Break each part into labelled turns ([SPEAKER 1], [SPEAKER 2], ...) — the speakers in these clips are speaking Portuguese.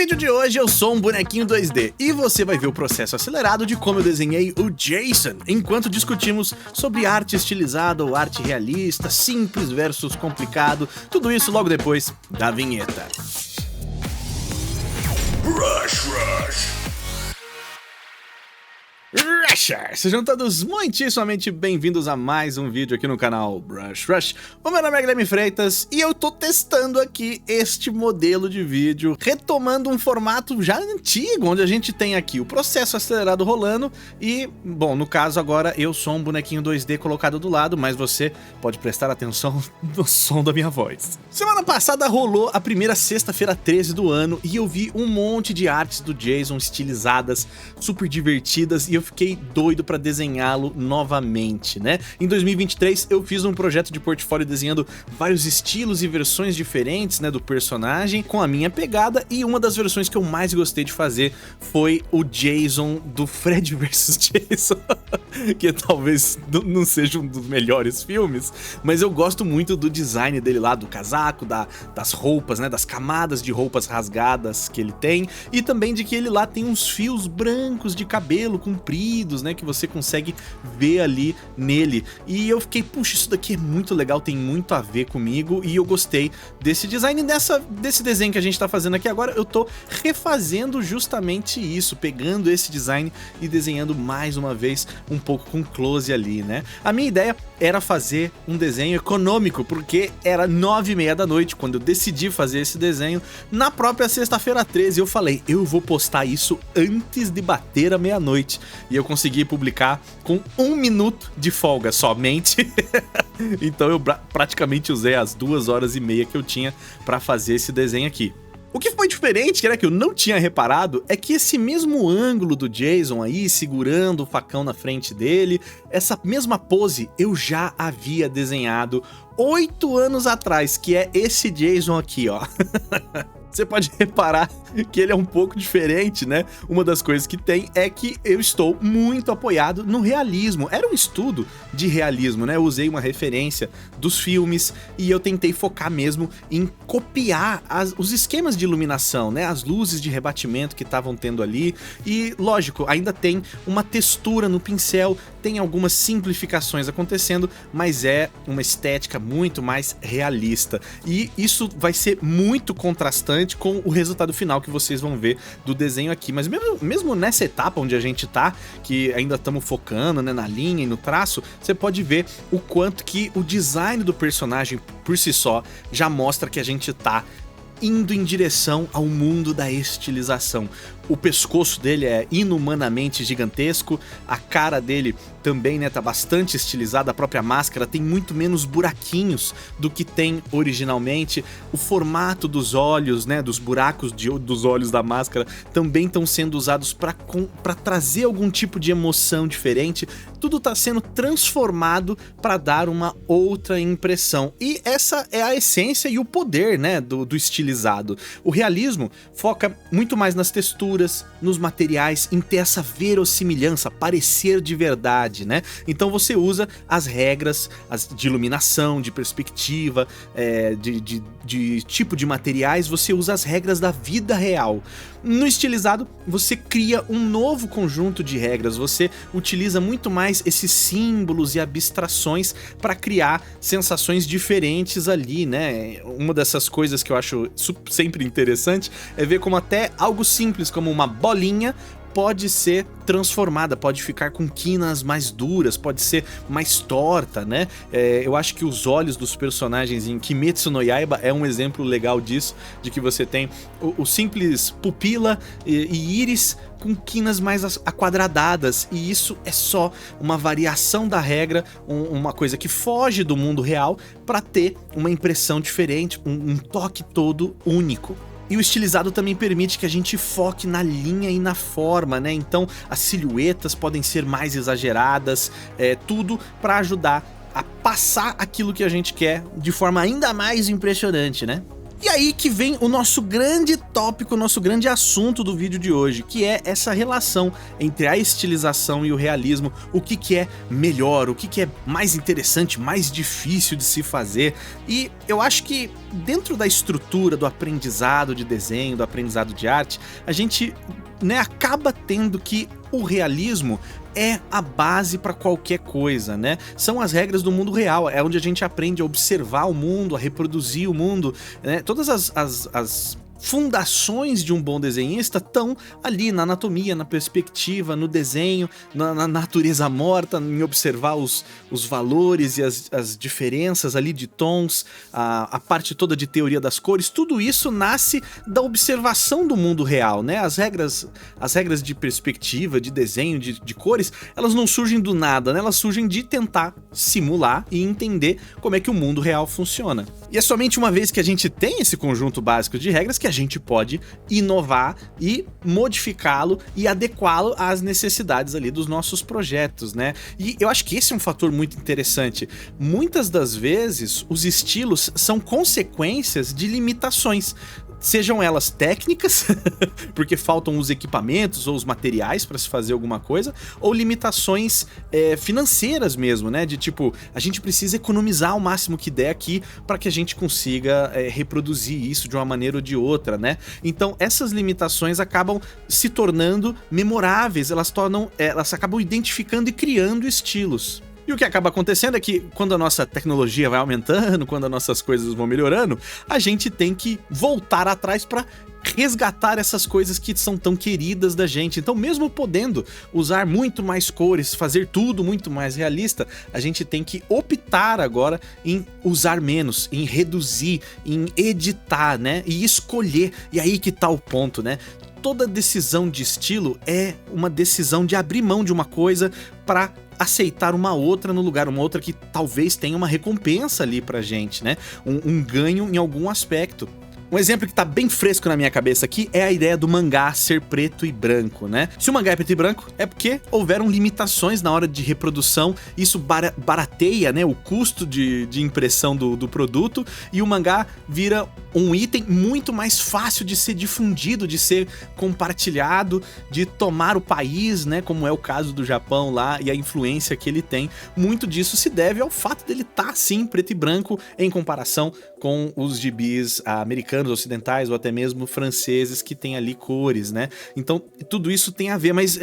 [SPEAKER 1] vídeo de hoje eu sou um bonequinho 2D e você vai ver o processo acelerado de como eu desenhei o Jason, enquanto discutimos sobre arte estilizada ou arte realista, simples versus complicado, tudo isso logo depois da vinheta. Rushers! Sejam todos muitíssimamente bem-vindos a mais um vídeo aqui no canal Brush Rush. O meu nome é Guilherme Freitas e eu tô testando aqui este modelo de vídeo, retomando um formato já antigo, onde a gente tem aqui o processo acelerado rolando e, bom, no caso agora eu sou um bonequinho 2D colocado do lado, mas você pode prestar atenção no som da minha voz. Semana passada rolou a primeira sexta-feira 13 do ano e eu vi um monte de artes do Jason estilizadas, super divertidas, e eu fiquei doido pra desenhá-lo novamente, né? Em 2023 eu fiz um projeto de portfólio desenhando vários estilos e versões diferentes, né, do personagem com a minha pegada, e uma das versões que eu mais gostei de fazer foi o Jason do Fred vs Jason, que talvez não seja um dos melhores filmes, mas eu gosto muito do design dele lá, do casaco, das roupas, né, das camadas de roupas rasgadas que ele tem, e também de que ele lá tem uns fios brancos de cabelo compridos, né, que você consegue ver ali nele. E eu fiquei, puxa, isso daqui é muito legal, tem muito a ver comigo, e eu gostei desse design, desse desenho que a gente tá fazendo aqui agora. Eu tô refazendo justamente isso, pegando esse design e desenhando mais uma vez um pouco com close ali, né? A minha ideia era fazer um desenho econômico, porque era 9h30 da noite quando eu decidi fazer esse desenho. Na própria sexta-feira 13 eu falei, eu vou postar isso antes de bater a meia-noite, e eu consegui publicar com 1 minuto de folga somente. Então eu praticamente usei as 2h30 que eu tinha pra fazer esse desenho aqui. O que foi diferente, que eu não tinha reparado, é que esse mesmo ângulo do Jason aí, segurando o facão na frente dele, essa mesma pose eu já havia desenhado 8 anos atrás, que é esse Jason aqui, ó. Você pode reparar que ele é um pouco diferente, né? Uma das coisas que tem é que eu estou muito apoiado no realismo. Era um estudo de realismo, né? Eu usei uma referência dos filmes e eu tentei focar mesmo em copiar os esquemas de iluminação, né? As luzes de rebatimento que estavam tendo ali. E, lógico, ainda tem uma textura no pincel, tem algumas simplificações acontecendo, mas é uma estética muito mais realista. E isso vai ser muito contrastante com o resultado final que vocês vão ver do desenho aqui. Mas mesmo nessa etapa onde a gente tá, que ainda estamos focando, né, na linha e no traço, você pode ver o quanto que o design do personagem por si só já mostra que a gente tá indo em direção ao mundo da estilização. O pescoço dele é inumanamente gigantesco, a cara dele também, né, tá bastante estilizada, a própria máscara tem muito menos buraquinhos do que tem originalmente, o formato dos olhos, né, dos buracos dos olhos da máscara também estão sendo usados para trazer algum tipo de emoção diferente. Tudo tá sendo transformado para dar uma outra impressão, e essa é a essência e o poder, né, do estilizado. O realismo foca muito mais nas texturas, nos materiais, em ter essa verossimilhança, parecer de verdade, né? Então você usa as regras de iluminação, de perspectiva, de tipo de materiais, você usa as regras da vida real. No estilizado, você cria um novo conjunto de regras, você utiliza muito mais esses símbolos e abstrações para criar sensações diferentes ali, né? Uma dessas coisas que eu acho sempre interessante é ver como até algo simples como uma bolinha pode ser transformada, pode ficar com quinas mais duras, pode ser mais torta, né? Eu acho que os olhos dos personagens em Kimetsu no Yaiba é um exemplo legal disso, de que você tem o simples pupila e íris com quinas mais aquadradadas, e isso é só uma variação da regra, uma coisa que foge do mundo real para ter uma impressão diferente, um toque todo único. E o estilizado também permite que a gente foque na linha e na forma, né? Então as silhuetas podem ser mais exageradas, tudo para ajudar a passar aquilo que a gente quer de forma ainda mais impressionante, né? E aí que vem o nosso grande tópico, o nosso grande assunto do vídeo de hoje, que é essa relação entre a estilização e o realismo, o que é melhor, o que é mais interessante, mais difícil de se fazer. E eu acho que dentro da estrutura do aprendizado de desenho, do aprendizado de arte, a gente, né, acaba tendo que o realismo é a base para qualquer coisa, né? São as regras do mundo real, é onde a gente aprende a observar o mundo, a reproduzir o mundo, né? Todas as fundações de um bom desenhista estão ali na anatomia, na perspectiva, no desenho, na natureza morta, em observar os valores e as diferenças ali de tons, a parte toda de teoria das cores. Tudo isso nasce da observação do mundo real, né? As regras de perspectiva, de desenho, de cores, elas não surgem do nada, né? Elas surgem de tentar simular e entender como é que o mundo real funciona. E é somente uma vez que a gente tem esse conjunto básico de regras que a gente pode inovar e modificá-lo e adequá-lo às necessidades ali dos nossos projetos, né? E eu acho que esse é um fator muito interessante. Muitas das vezes os estilos são consequências de limitações. Sejam elas técnicas, porque faltam os equipamentos ou os materiais para se fazer alguma coisa, ou limitações financeiras mesmo, né? De tipo, a gente precisa economizar o máximo que der aqui para que a gente consiga reproduzir isso de uma maneira ou de outra, né? Então essas limitações acabam se tornando memoráveis, elas acabam identificando e criando estilos. E o que acaba acontecendo é que quando a nossa tecnologia vai aumentando, quando as nossas coisas vão melhorando, a gente tem que voltar atrás para resgatar essas coisas que são tão queridas da gente. Então, mesmo podendo usar muito mais cores, fazer tudo muito mais realista, a gente tem que optar agora em usar menos, em reduzir, em editar, né? E escolher. E aí que tá o ponto, né? Toda decisão de estilo é uma decisão de abrir mão de uma coisa para aceitar uma outra no lugar, uma outra que talvez tenha uma recompensa ali pra gente, né? Um ganho em algum aspecto. Um exemplo que tá bem fresco na minha cabeça aqui é a ideia do mangá ser preto e branco, né? Se o mangá é preto e branco, é porque houveram limitações na hora de reprodução, isso barateia, né, o custo de impressão do produto, e o mangá vira um item muito mais fácil de ser difundido, de ser compartilhado, de tomar o país, né, como é o caso do Japão lá, e a influência que ele tem. Muito disso se deve ao fato dele estar, sim, preto e branco em comparação com os gibis americanos, ocidentais ou até mesmo franceses que tem ali cores, né? Então tudo isso tem a ver, mas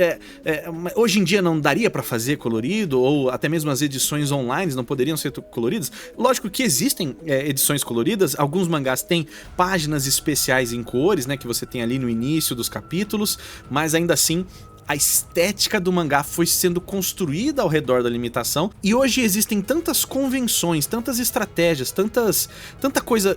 [SPEAKER 1] hoje em dia não daria pra fazer colorido, ou até mesmo as edições online não poderiam ser coloridas? Lógico que existem edições coloridas, alguns mangás têm páginas especiais em cores, né, que você tem ali no início dos capítulos, mas ainda assim a estética do mangá foi sendo construída ao redor da limitação, e hoje existem tantas convenções, tantas estratégias, tanta coisa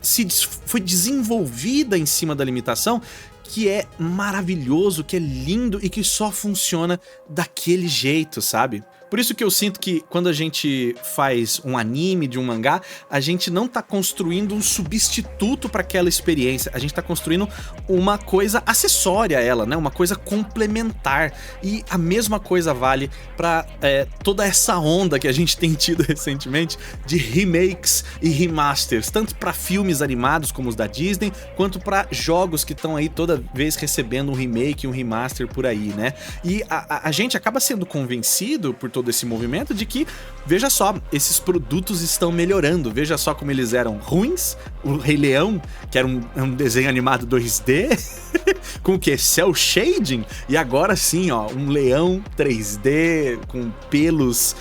[SPEAKER 1] foi desenvolvida em cima da limitação, que é maravilhoso, que é lindo e que só funciona daquele jeito, sabe? Por isso que eu sinto que quando a gente faz um anime de um mangá, a gente não tá construindo um substituto para aquela experiência, a gente tá construindo uma coisa acessória a ela, né? Uma coisa complementar. E a mesma coisa vale para toda essa onda que a gente tem tido recentemente de remakes e remasters, tanto para filmes animados como os da Disney, quanto para jogos que estão aí toda vez recebendo um remake e um remaster por aí, né? E a gente acaba sendo convencido por todo esse movimento de que, veja só, esses produtos estão melhorando, veja só como eles eram ruins, o Rei Leão, que era um desenho animado 2D, com o que? Cel shading, e agora sim, ó, um leão 3D, com pelos,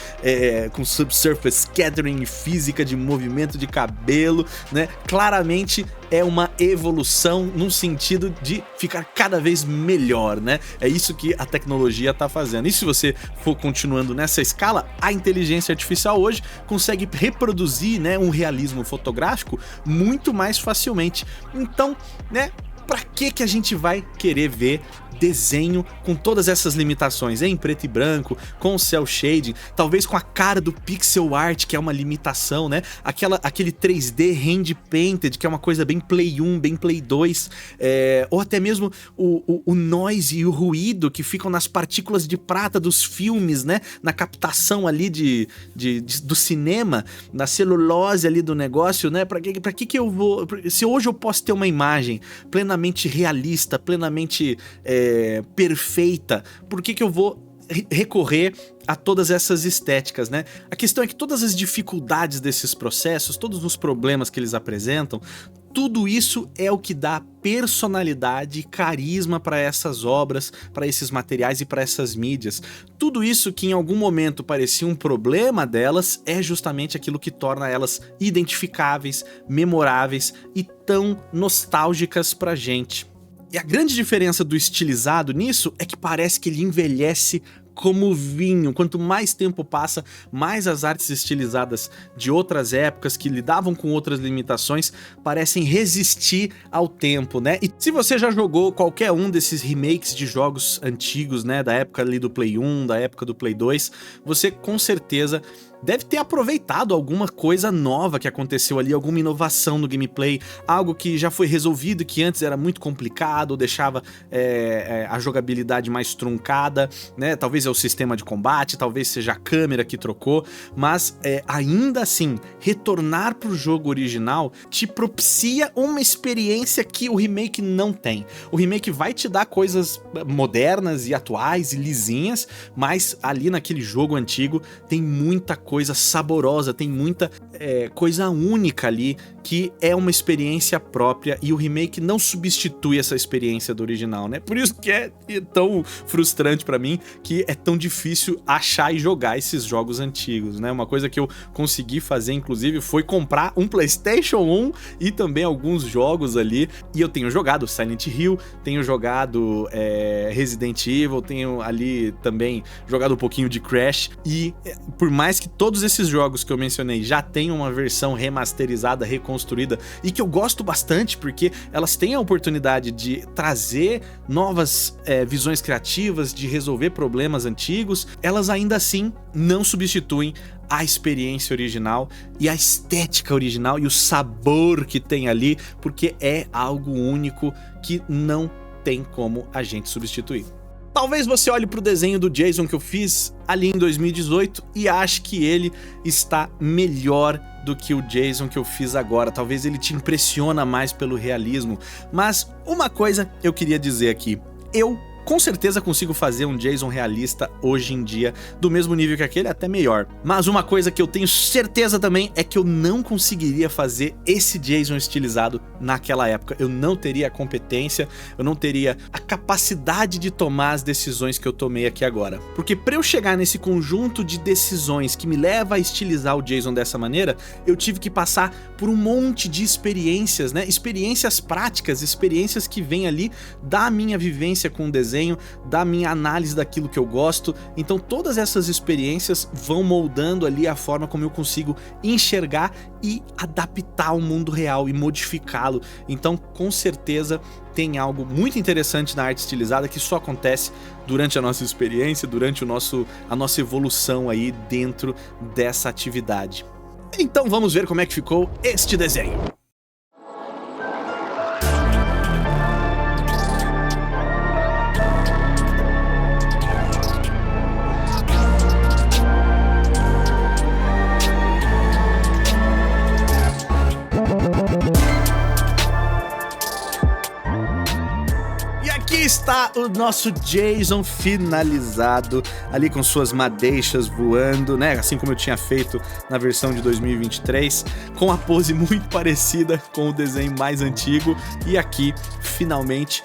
[SPEAKER 1] com subsurface scattering, física de movimento de cabelo, né? Claramente é uma evolução num sentido de ficar cada vez melhor, né? É isso que a tecnologia tá fazendo. E se você for continuando nessa escala, a inteligência artificial hoje consegue reproduzir, né, um realismo fotográfico muito mais facilmente. Então, né, pra que a gente vai querer ver desenho com todas essas limitações, em preto e branco, com cel shading, talvez com a cara do pixel art, que é uma limitação, né? Aquele 3D hand painted, que é uma coisa bem Play 1, bem Play 2, ou até mesmo o noise e o ruído que ficam nas partículas de prata dos filmes, né? Na captação ali do cinema, na celulose ali do negócio, né? Pra que eu vou... Se hoje eu posso ter uma imagem plenamente realista, plenamente perfeita, por que eu vou recorrer a todas essas estéticas, né? A questão é que todas as dificuldades desses processos, todos os problemas que eles apresentam, tudo isso é o que dá personalidade e carisma para essas obras, para esses materiais e para essas mídias. Tudo isso que em algum momento parecia um problema delas é justamente aquilo que torna elas identificáveis, memoráveis e tão nostálgicas pra gente. E a grande diferença do estilizado nisso é que parece que ele envelhece como vinho. Quanto mais tempo passa, mais as artes estilizadas de outras épocas que lidavam com outras limitações parecem resistir ao tempo, né? E se você já jogou qualquer um desses remakes de jogos antigos, né, da época ali do Play 1, da época do Play 2, você com certeza deve ter aproveitado alguma coisa nova que aconteceu ali, alguma inovação no gameplay, algo que já foi resolvido, que antes era muito complicado, ou deixava a jogabilidade mais truncada, né? Talvez é o sistema de combate, talvez seja a câmera que trocou, mas ainda assim, retornar pro jogo original te propicia uma experiência que o remake não tem. O remake vai te dar coisas modernas e atuais e lisinhas, mas ali naquele jogo antigo tem muita coisa saborosa, tem muita coisa única ali, que é uma experiência própria, e o remake não substitui essa experiência do original, né? Por isso que é tão frustrante pra mim, que é tão difícil achar e jogar esses jogos antigos, né? Uma coisa que eu consegui fazer, inclusive, foi comprar um PlayStation 1 e também alguns jogos ali, e eu tenho jogado Silent Hill, tenho jogado Resident Evil, tenho ali também jogado um pouquinho de Crash, e por mais que todos esses jogos que eu mencionei já tenham uma versão remasterizada, reconstruída, e que eu gosto bastante porque elas têm a oportunidade de trazer novas visões criativas, de resolver problemas antigos, elas ainda assim não substituem a experiência original e a estética original e o sabor que tem ali, porque é algo único que não tem como a gente substituir. Talvez você olhe pro desenho do Jason que eu fiz ali em 2018 e ache que ele está melhor do que o Jason que eu fiz agora. Talvez ele te impressiona mais pelo realismo, mas uma coisa eu queria dizer aqui: eu com certeza consigo fazer um Jason realista hoje em dia, do mesmo nível que aquele, até melhor. Mas uma coisa que eu tenho certeza também é que eu não conseguiria fazer esse Jason estilizado naquela época. Eu não teria a competência, eu não teria a capacidade de tomar as decisões que eu tomei aqui agora. Porque para eu chegar nesse conjunto de decisões que me leva a estilizar o Jason dessa maneira, eu tive que passar por um monte de experiências, né? Experiências práticas, experiências que vêm ali da minha vivência com o desenho, da minha análise daquilo que eu gosto. Então todas essas experiências vão moldando ali a forma como eu consigo enxergar e adaptar o mundo real e modificá-lo. Então com certeza tem algo muito interessante na arte estilizada que só acontece durante a nossa experiência, durante a nossa evolução aí dentro dessa atividade. Então vamos ver como é que ficou este desenho. Está o nosso Jason finalizado, ali com suas madeixas voando, né? Assim como eu tinha feito na versão de 2023, com a pose muito parecida com o desenho mais antigo, e aqui, finalmente,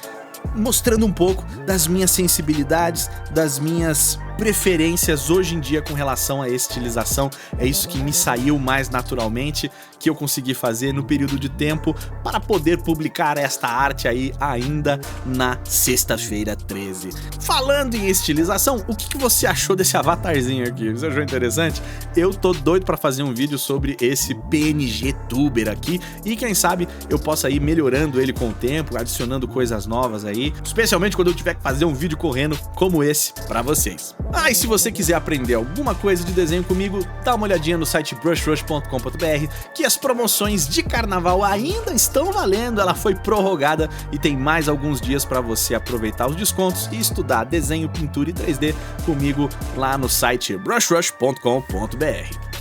[SPEAKER 1] mostrando um pouco das minhas sensibilidades, das minhas preferências hoje em dia com relação à estilização. É isso que me saiu mais naturalmente, que eu consegui fazer no período de tempo para poder publicar esta arte aí ainda na sexta-feira 13. Falando em estilização, o que você achou desse avatarzinho aqui? Você achou interessante? Eu tô doido para fazer um vídeo sobre esse PNG Tuber aqui e quem sabe eu possa ir melhorando ele com o tempo, adicionando coisas novas aí, especialmente quando eu tiver que fazer um vídeo correndo como esse para vocês. Ah, e se você quiser aprender alguma coisa de desenho comigo, dá uma olhadinha no site brushrush.com.br, que as promoções de carnaval ainda estão valendo, ela foi prorrogada e tem mais alguns dias para você aproveitar os descontos e estudar desenho, pintura e 3D comigo lá no site brushrush.com.br.